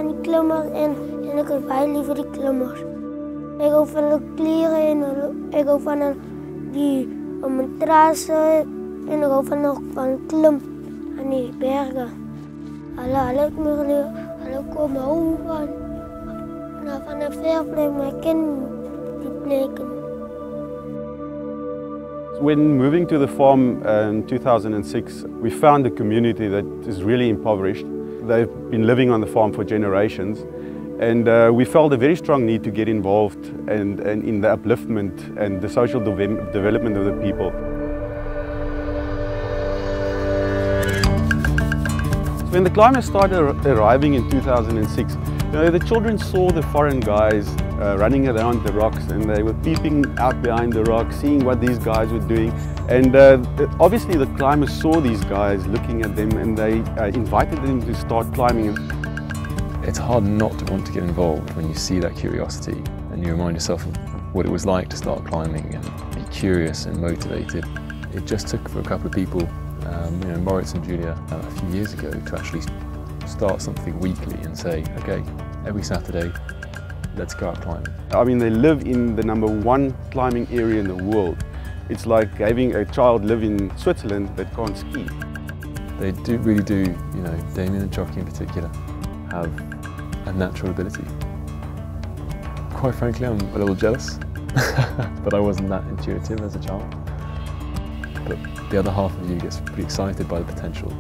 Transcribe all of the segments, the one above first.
van die klimmers en ek is baie lief vir die klimmers. Ek hou van hulle klere en ek hou van die matrasse en ek hou van klim aan die berge. Hulle het my geleer, hulle kom hou van 'n ver plek, maar ek ken die plekke. When moving to the farm in 2006, we found a community that is really impoverished. They've been living on the farm for generations, and we felt a very strong need to get involved and in the upliftment and the social development of the people. When the climbers started arriving in 2006, the children saw the foreign guys running around the rocks, and they were peeping out behind the rocks, seeing what these guys were doing. And obviously the climbers saw these guys looking at them, and they invited them to start climbing. It's hard not to want to get involved when you see that curiosity and you remind yourself of what it was like to start climbing and be curious and motivated. It just took for a couple of people, Moritz and Julia, a few years ago to actually start something weekly and say, okay, every Saturday, let's go out climbing. I mean, they live in the #1 climbing area in the world. It's like having a child live in Switzerland that can't ski. They really do, Damien and Jockey in particular, have a natural ability. Quite frankly, I'm a little jealous that I wasn't that intuitive as a child. But the other half of you gets pretty excited by the potential.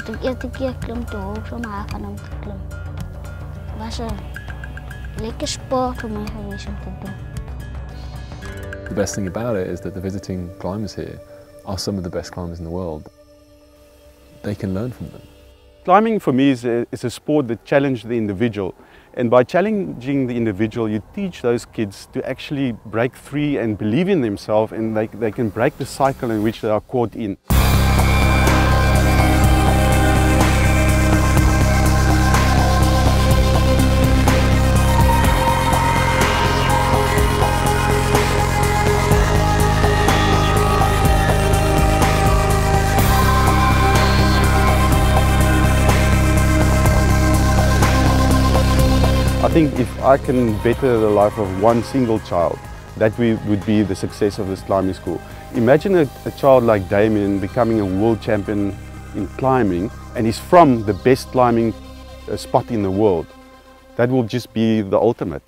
Toen ik eerste keer klim te hoog om van om te klimmen. Het was een leuke sport voor mij geweest om te doen. The best thing about it is that the visiting climbers here are some of the best climbers in the world. They can learn from them. Climbing for me is a sport that challenges the individual. And by challenging the individual, you teach those kids to actually break free and believe in themselves, and they can break the cycle in which they are caught in. I think if I can better the life of one single child, that would be the success of this climbing school. Imagine a child like Damien becoming a world champion in climbing, and he's from the best climbing spot in the world. That will just be the ultimate.